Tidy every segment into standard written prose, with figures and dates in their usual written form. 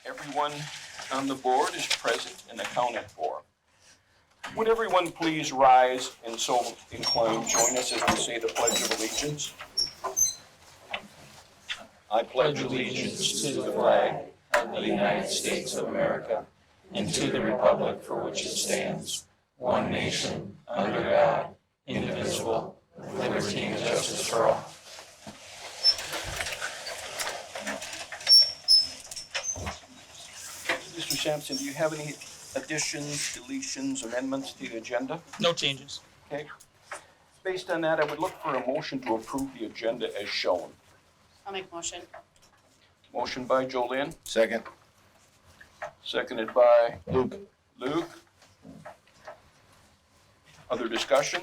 Everyone on the board is present and accounted for. Would everyone please rise and so inclined join us as we say the Pledge of Allegiance? I pledge allegiance to the flag of the United States of America and to the republic for which it stands, one nation, under God, indivisible, with liberty and justice for all. Mr. Sampson, do you have any additions, deletions, amendments to the agenda? No changes. Okay. Based on that, I would look for a motion to approve the agenda as shown. I'll make a motion. Motion by Jolynn, Second. seconded by Luke. Luke. Other discussion?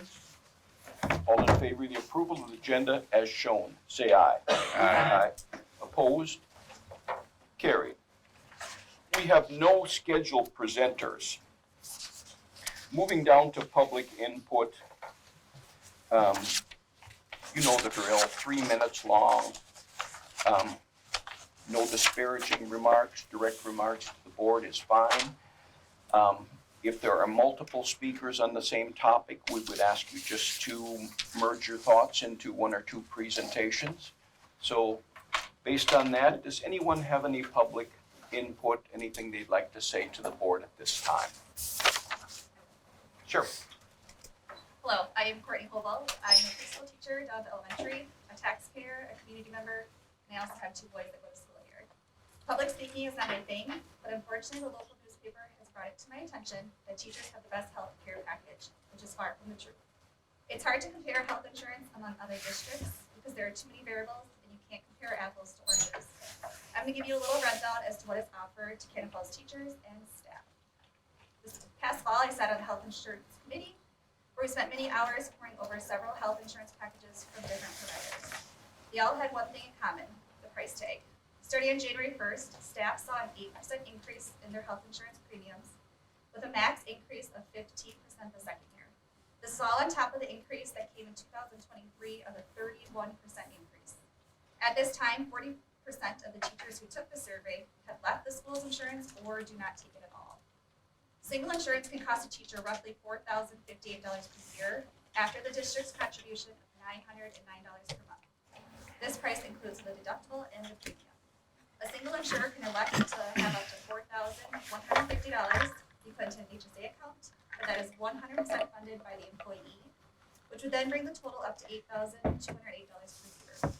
All in favor of the approval of the agenda as shown, say aye. Aye. Opposed? Carried. We have no scheduled presenters. Moving down to public input. You know the drill, 3 minutes long. No disparaging remarks, direct remarks to the board is fine. If there are multiple speakers on the same topic, we would ask you just to merge your thoughts into 1 or 2 presentations. So based on that, does anyone have any public input, anything they'd like to say to the board at this time? Sure. Hello, I am Courtney Hobel. I'm a preschool teacher down to elementary, a taxpayer, a community member, and I also have 2 boys that go to school here. Public speaking is not my thing, but unfortunately the local newspaper has brought it to my attention that teachers have the best health care package, which is far from the truth. It's hard to compare health insurance among other districts because there are too many variables and you can't compare apples to oranges. I'm going to give you a little rundown as to what is offered to Cannon Falls teachers and staff. This past fall, I sat on the health insurance committee where we spent many hours pouring over several health insurance packages from different providers. They all had one thing in common, the price tag. Starting on January 1st, staff saw an 8% increase in their health insurance premiums, with a max increase of 15% the second year. This is all on top of the increase that came in 2023 of a 31% increase. At this time, 40% of the teachers who took the survey had left the school's insurance or do not take it at all. Single insurance can cost a teacher roughly $4,058 per year after the district's contribution of $909 per month. This price includes the deductible and the premium. A single insurer can elect to have up to $4,150 be put into an HSA account, but that is 100% funded by the employee, which would then bring the total up to $8,208 per year.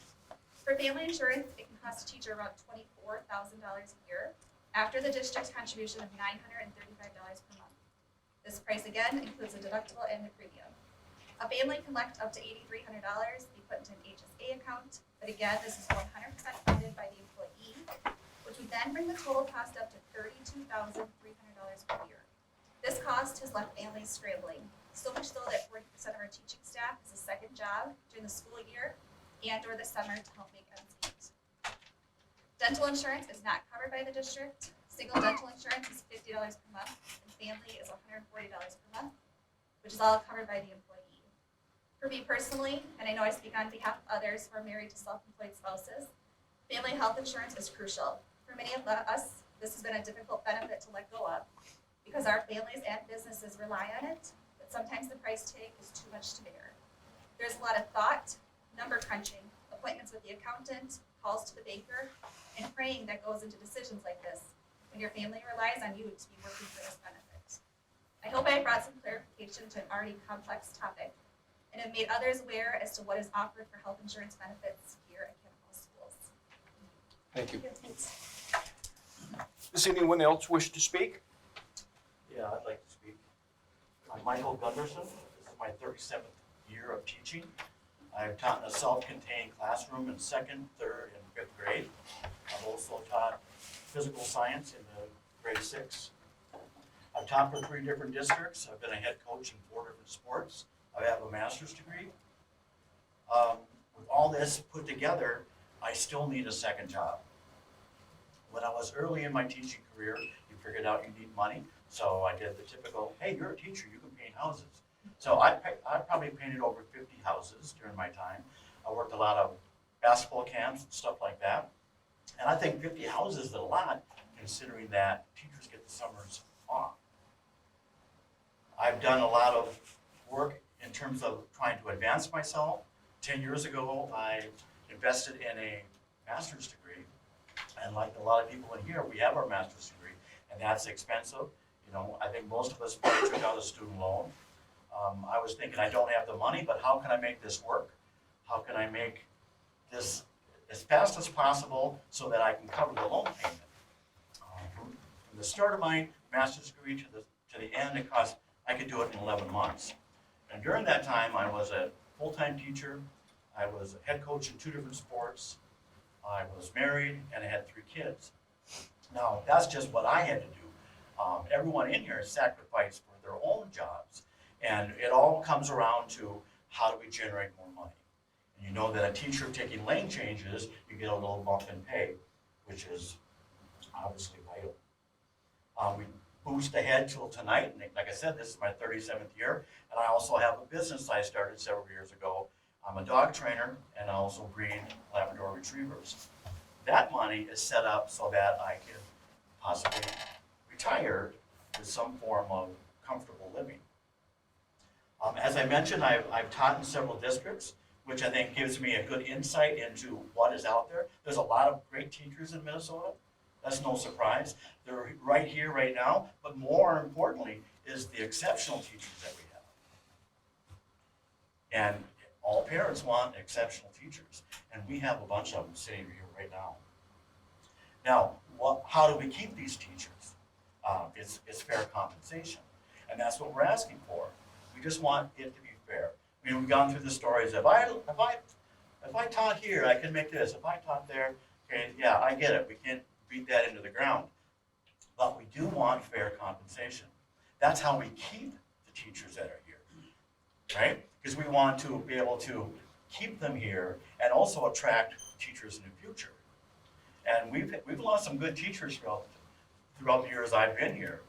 For family insurance, it can cost a teacher around $24,000 a year after the district's contribution of $935 per month. This price again includes the deductible and the premium. A family can elect up to $8,300 be put into an HSA account, but again, this is 100% funded by the employee, which would then bring the total cost up to $32,300 per year. This cost has left families scrambling, so much so that 40% of our teaching staff has a second job during the school year and or the summer to help make ends meet. Dental insurance is not covered by the district. Single dental insurance is $50 per month, and family is $140 per month, which is all covered by the employee. For me personally, and I know I speak on behalf of others who are married to self-employed spouses, family health insurance is crucial. For many of us, this has been a difficult benefit to let go of because our families and businesses rely on it, but sometimes the price tag is too much to bear. There's a lot of thought, number crunching, appointments with the accountant, calls to the baker, and praying that goes into decisions like this when your family relies on you to be working for this benefit. I hope I brought some clarification to an already complex topic and have made others aware as to what is offered for health insurance benefits here at Cannon Falls Schools. Thank you. Thanks. Does anyone else wish to speak? Yeah, I'd like to speak. I'm Michael Gunderson. This is my 37th year of teaching. I've taught in a self-contained classroom in 2nd, 3rd, and 5th grade. I've also taught physical science in the grade 6. I've taught for 3 different districts. I've been a head coach in 4 different sports. I have a master's degree. With all this put together, I still need a second job. When I was early in my teaching career, you figured out you need money. So I did the typical, hey, you're a teacher, you can paint houses. So I probably painted over 50 houses during my time. I worked a lot of basketball camps and stuff like that. And I think 50 houses is a lot considering that teachers get the summers off. I've done a lot of work in terms of trying to advance myself. 10 years ago, I invested in a master's degree. And like a lot of people in here, we have our master's degree, and that's expensive. You know, I think most of us probably took out a student loan. I was thinking, I don't have the money, but how can I make this work? How can I make this as fast as possible so that I can cover the loan payment? From the start of my master's degree to the end, I could do it in 11 months. And during that time, I was a full-time teacher. I was a head coach in 2 different sports. I was married, and I had 3 kids. Now, that's just what I had to do. Everyone in here sacrificed for their own jobs. And it all comes around to how do we generate more money? And you know that a teacher taking lane changes, you get a little bump in pay, which is obviously vital. We boost ahead till tonight, and like I said, this is my 37th year, and I also have a business I started several years ago. I'm a dog trainer, and I also breed Labrador Retrievers. That money is set up so that I can possibly retire with some form of comfortable living. As I mentioned, I've taught in several districts, which I think gives me a good insight into what is out there. There's a lot of great teachers in Minnesota. That's no surprise. They're right here, right now, but more importantly is the exceptional teachers that we have. And all parents want exceptional teachers, and we have a bunch of them sitting here right now. Now, how do we keep these teachers? It's fair compensation, and that's what we're asking for. We just want it to be fair. I mean, we've gone through the stories. If I taught here, I can make this. If I taught there, okay, yeah, I get it. We can't beat that into the ground, but we do want fair compensation. That's how we keep the teachers that are here, right? Because we want to be able to keep them here and also attract teachers in the future. And we've lost some good teachers throughout the years I've been here,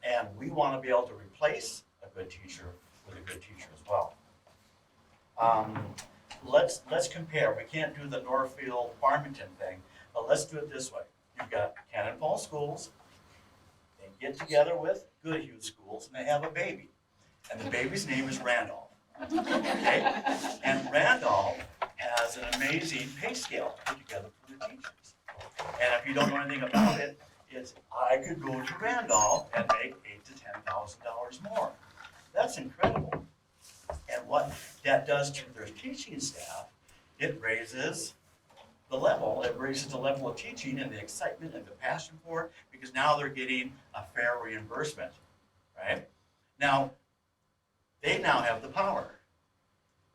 and we want to be able to replace a good teacher with a good teacher as well. Let's compare. We can't do the Northfield Farmington thing, but let's do it this way. You've got Cannon Falls schools. They get together with Goodhue schools, and they have a baby, and the baby's name is Randolph. Okay, and Randolph has an amazing pay scale put together for the teachers. And if you don't know anything about it, it's I could go to Randolph and make $8,000 to $10,000 more. That's incredible. And what that does to their teaching staff, it raises the level. It raises the level of teaching and the excitement and the passion for it, because now they're getting a fair reimbursement, right? Now, they now have the power,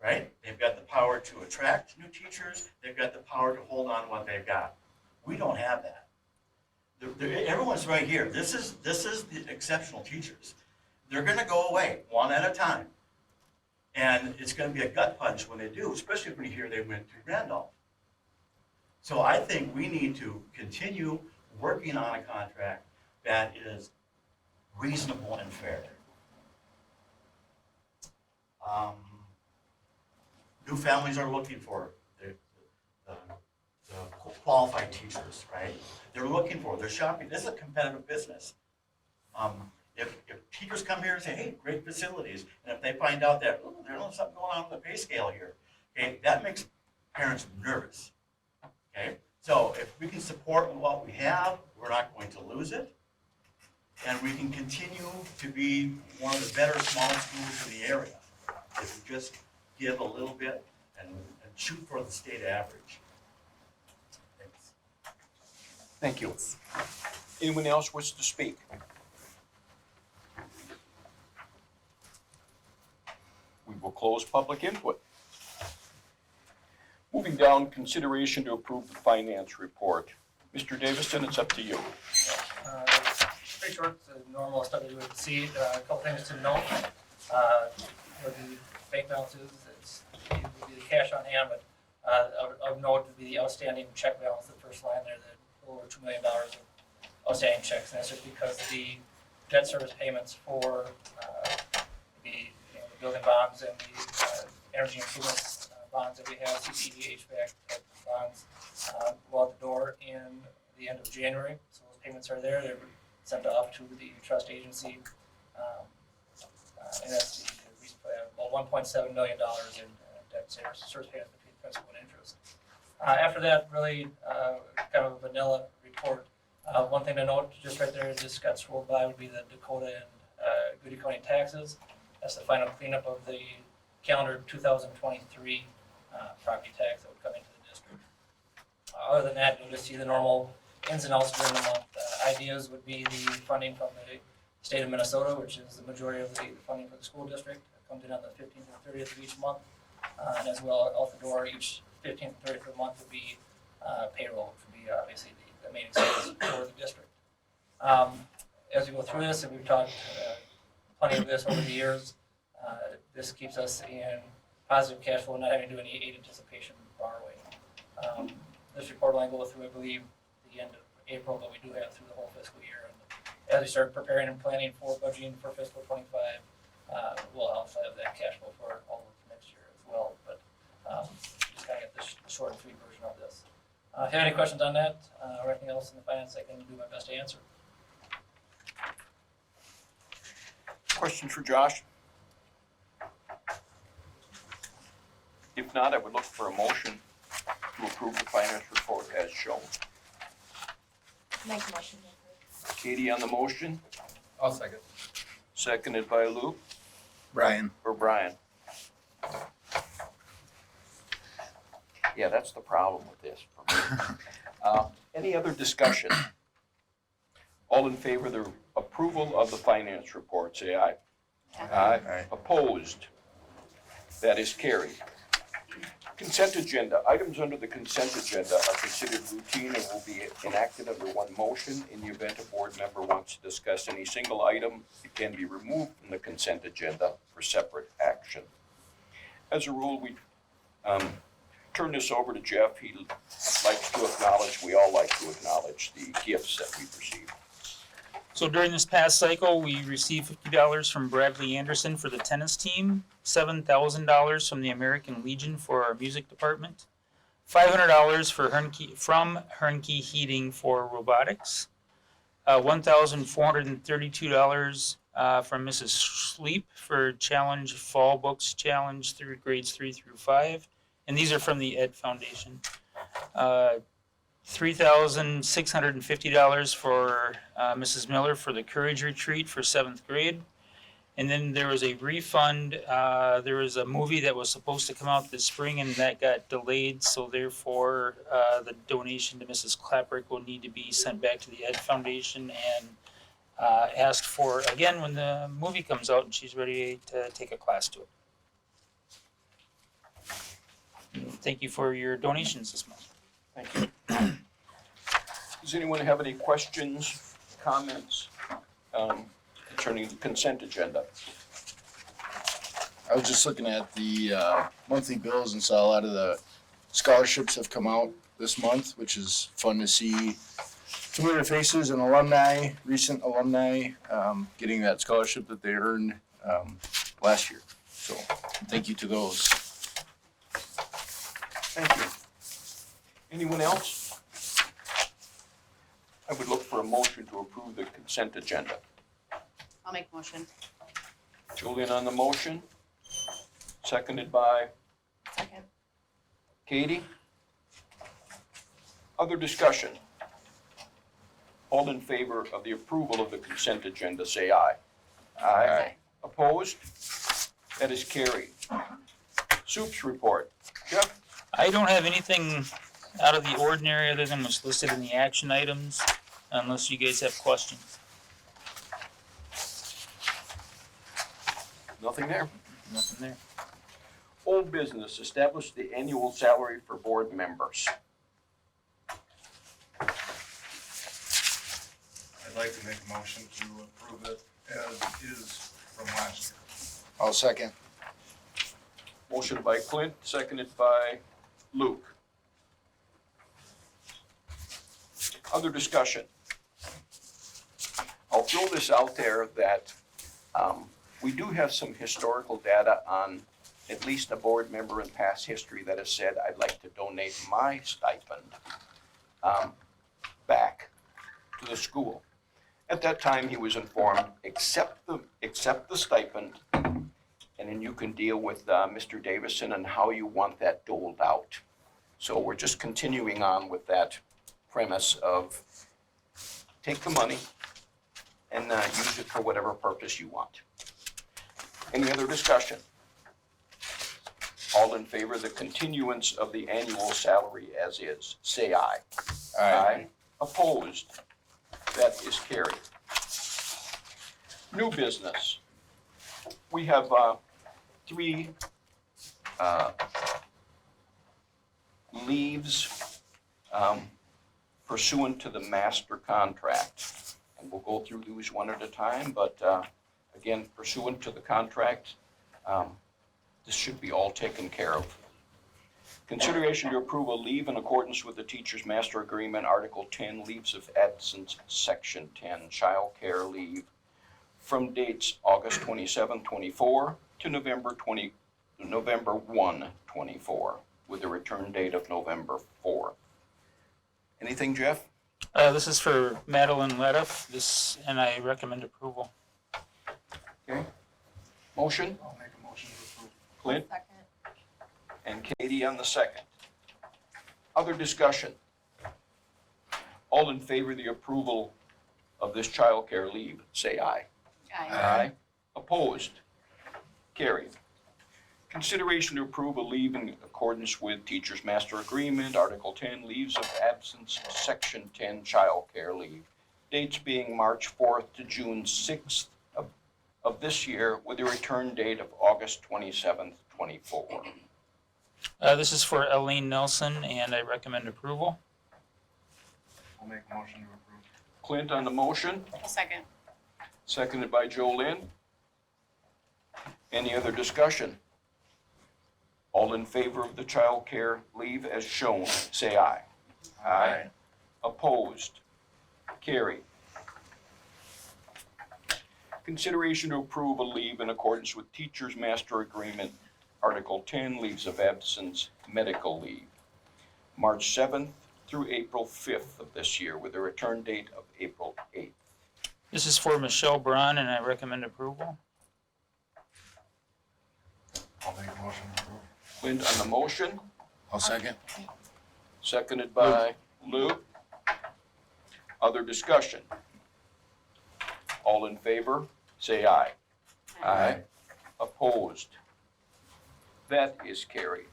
right? They've got the power to attract new teachers. They've got the power to hold on what they've got. We don't have that. Everyone's right here. This is the exceptional teachers. They're going to go away one at a time. And it's going to be a gut punch when they do, especially when you hear they went to Randolph. So I think we need to continue working on a contract that is reasonable and fair. New families are looking for the qualified teachers, right? They're shopping. This is a competitive business. If teachers come here and say, hey, great facilities, and if they find out that there's something going on with the pay scale here, okay, that makes parents nervous. Okay, so if we can support what we have, we're not going to lose it, and we can continue to be one of the better small schools in the area if we just give a little bit and shoot for the state average. Thanks. Thank you. Anyone else wish to speak? We will close public input. Moving down, consideration to approve the finance report. Mr. Davison, it's up to you. Pretty short, the normal stuff that you would see. A couple things to note. For the bank balances, it would be the cash on hand, but of note would be the outstanding check balance, the first line there, the over $2 million of outstanding checks. And that's just because the debt service payments for the building bonds and the energy improvement bonds that we have, CCD, HVAC type bonds, go out the door in the end of January. So those payments are there, they're sent off to the trust agency. And that's, we have about $1.7 million in debt service payments between principal and interest. After that, really kind of a vanilla report. One thing to note, just right there, just got scrolled by, would be the Dakota and Goody County taxes. That's the final cleanup of the calendar 2023 property tax that would come into the district. Other than that, you'll just see the normal ins and outs during the month. Ideas would be the funding from the state of Minnesota, which is the majority of the funding for the school district. It comes in on the 15th and 30th of each month. And as well, out the door, each 15th and 30th of the month would be payroll, which would be obviously the main expense for the district. As we go through this, and we've talked plenty of this over the years, this keeps us in positive cash flow, not having to do any aid anticipation borrowing. This report will only go through, I believe, the end of April, but we do have through the whole fiscal year. And as we start preparing and planning for budgeting for fiscal 25, we'll also have that cash flow for all of next year as well. But just kind of get the short and sweet version of this. If you have any questions on that or anything else in the finance, I can do my best to answer. Questions for Josh? If not, I would look for a motion to approve the finance report as shown. Make a motion to approve. Katie on the motion, I'll second. seconded by Luke Brian. or Brian. Yeah, that's the problem with this. Any other discussion? All in favor of the approval of the finance report, say aye. Aye. Opposed? That is carried. Consent agenda. Items under the consent agenda are considered routine and will be enacted under one motion. In the event a board member wants to discuss any single item, it can be removed from the consent agenda for separate action. As a rule, we turn this over to Jeff. He likes to acknowledge, we all like to acknowledge the gifts that we've received. So during this past cycle, we received $50 from Bradley Anderson for the tennis team, $7,000 from the American Legion for our music department, $500 from Hernke Heating for robotics, $1,432 from Mrs. Sleep for Challenge Fall Books Challenge through grades 3 through 5, and these are from the Ed Foundation. $3,650 for Mrs. Miller for the Courage Retreat for 7th grade. And then there was a refund. There was a movie that was supposed to come out this spring and that got delayed. So therefore, the donation to Mrs. Claperick will need to be sent back to the Ed Foundation and asked for again when the movie comes out and she's ready to take a class to it. And thank you for your donations this month. Thank you. Does anyone have any questions, comments concerning the consent agenda? I was just looking at the monthly bills and saw a lot of the scholarships have come out this month, which is fun to see familiar faces and alumni, recent alumni, getting that scholarship that they earned last year. So thank you to those. Thank you. Anyone else? I would look for a motion to approve the consent agenda. I'll make a motion. Julian on the motion, seconded by Second. Katie. Other discussion? All in favor of the approval of the consent agenda, say aye. Aye. Opposed? That is carried. Soups report. Jeff? I don't have anything out of the ordinary other than what's listed in the action items, unless you guys have questions. Nothing there. Nothing there. Old business, establish the annual salary for board members. I'd like to make a motion to approve it as is from last year. I'll second. Motion by Clint, seconded by Luke. Other discussion? I'll throw this out there that we do have some historical data on at least a board member in past history that has said, I'd like to donate my stipend back to to the school. At that time, he was informed, accept the stipend, and then you can deal with Mr. Davison and how you want that doled out. So we're just continuing on with that premise of take the money and use it for whatever purpose you want. Any other discussion? All in favor of the continuance of the annual salary as is, say aye. Aye. Opposed? That is carried. New business. We have three leaves pursuant to the master contract. And we'll go through these one at a time, but again, pursuant to the contract, this should be all taken care of. Consideration to approve a leave in accordance with the Teacher's Master Agreement, Article 10, Leaves of Absence, Section 10, Child Care Leave, from dates August 27, 24 to November 1, 24, with a return date of November 4th. Anything, Jeff? This is for Madeline Lediff, and I recommend approval. Okay. Motion? I'll make a motion to approve. Clint Second. and Katie on the second. Other discussion? All in favor of the approval of this child care leave, say aye. Aye. Opposed? Carried. Consideration to approve a leave in accordance with Teacher's Master Agreement, Article 10, Leaves of Absence, Section 10, Child Care Leave. Dates being March 4th to June 6th of this year, with a return date of August 27th, 24. This is for Elaine Nelson, and I recommend approval. I'll make a motion to approve. Clint on the motion, A second. seconded by Jolynn. Any other discussion? All in favor of the child care leave as shown, say aye. Aye. Opposed? Carried. Consideration to approve a leave in accordance with Teacher's Master Agreement, Article 10, Leaves of Absence, Medical Leave, March 7th through April 5th of this year, with a return date of April 8th. This is for Michelle Braun, and I recommend approval. I'll make a motion to approve. Clint on the motion, I'll second. seconded by Lou. Other discussion? All in favor, say aye. Aye. Opposed? That is carried.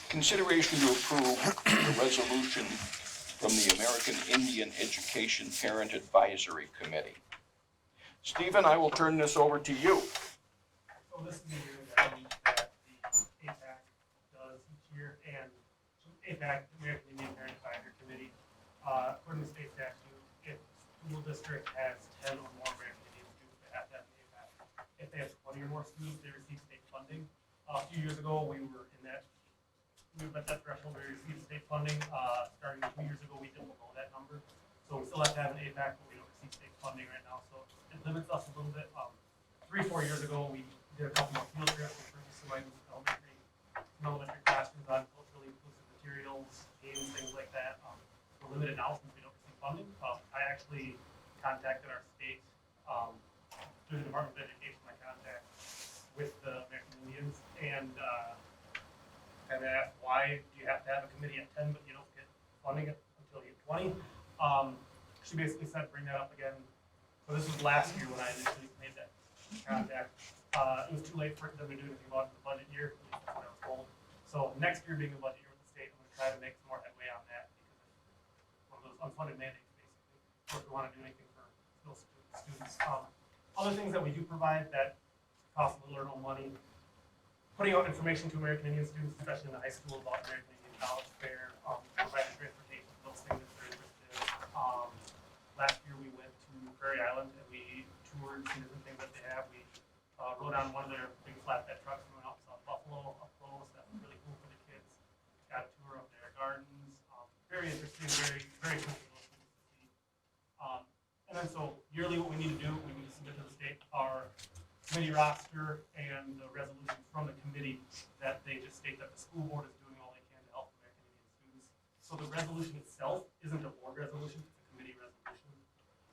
Consideration to approve the resolution from the American Indian Education Parent Advisory Committee. Stephen, I will turn this over to you. So this is the year that the APAC does each year, and APAC, American Indian Parent Advisory Committee, according to state statute, if a school district has 10 or more American Indian students, they have to have an APAC. If they have 20 or more students, they receive state funding. A few years ago, we met that threshold, we received state funding. Starting 2 years ago, we did below that number. So we still have to have an APAC, but we don't receive state funding right now, so it limits us a little bit. 3-4 years ago, we did a couple more field trips, we purchased some items in elementary classrooms on culturally inclusive materials, games, things like that. We're limited now since we don't receive funding. I actually contacted our state, through the Department of Education, my contact with the American Indians, and kind of asked, why do you have to have a committee at 10, but you don't get funding until you get 20? She basically said, bring that up again. So this was last year when I initially made that contact. It was too late for them to do anything about it in the budget year, at least that's what I was told. So next year being the budget year with the state, I'm gonna try to make some more headway on that, because it's one of those unfunded mandates, basically, or if we wanna do anything for those students. Other things that we do provide that cost little or no money, putting out information to American Indian students, especially in the high school, about American Indian College Fair, providing transportation, those things that they're interested in. Last year we went to Prairie Island and we toured some different things that they have. We rode on one of their big flatbed trucks and went out to South Buffalo up close. That was really cool for the kids. Got a tour of their gardens. Very interesting, very cool for those kids to see. And then so yearly what we need to do, we need to submit to the state our committee roster and the resolution from the committee that they just state that the school board is doing all they can to help American Indian students. So the resolution itself isn't a board resolution, it's a committee resolution.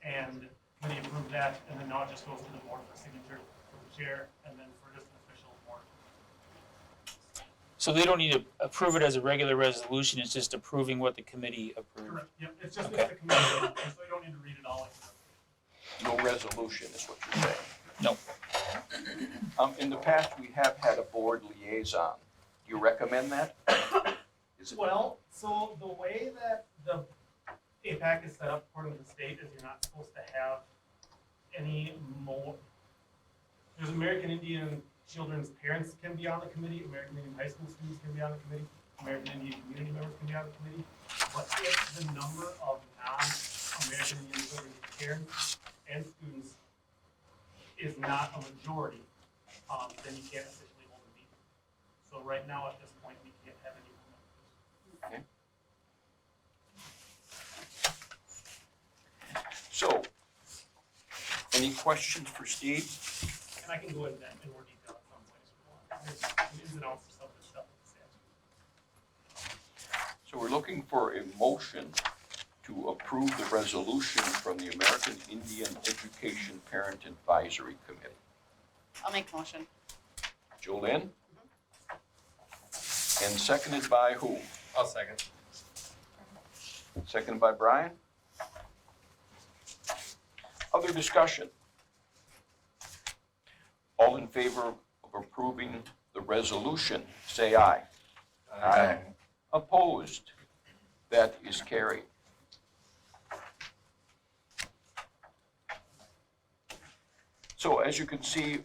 And the committee approved that, and then now it just goes to the board for signature from the chair, and then for just an official board. So they don't need to approve it as a regular resolution, it's just approving what the committee approved. Correct, yep, it's just, Okay. it's the committee resolution, so you don't need to read it all. No resolution is what you're saying? No. In the past, we have had a board liaison. Do you recommend that? Is it? Well, so the way that the APAC is set up according to the state is you're not supposed to have any more. There's American Indian children's parents can be on the committee, American Indian high school students can be on the committee, American Indian community members can be on the committee. But if the number of non-American Indian children's parents and students is not a majority, then you can't officially hold a meeting. So right now, at this point, we can't have any more members. So, any questions for Steve? And I can go into that in more detail at some point if you want. There's some ins and outs of some of this stuff with the statute. So we're looking for a motion to approve the resolution from the American Indian Education Parent Advisory Committee. I'll make the motion. Jolynn? And seconded by who? I'll second. Seconded by Brian? Other discussion? All in favor of approving the resolution, say aye. Aye. Opposed? That is carried. So as you can see,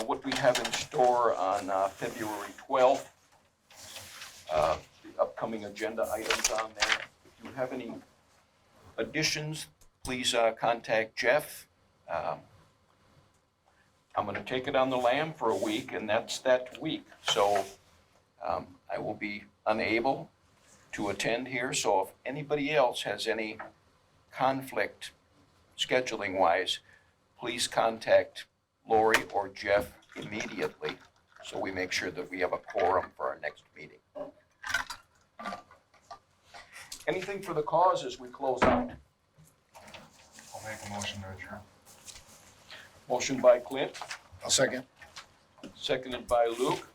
what we have in store on February 12th, the upcoming agenda items on there. If you have any additions, please contact Jeff. I'm going to take it on the lam for a week, and that's that week. So I will be unable to attend here. So if anybody else has any conflict scheduling-wise, please contact Lori or Jeff immediately so we make sure that we have a quorum for our next meeting. Anything for the cause as we close out? I'll make a motion to adjourn. Motion by Clint, I'll second. seconded by Luke.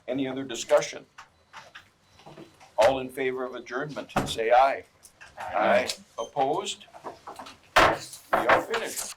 Any other discussion? All in favor of adjournment, say aye. Aye. Opposed? We are finished.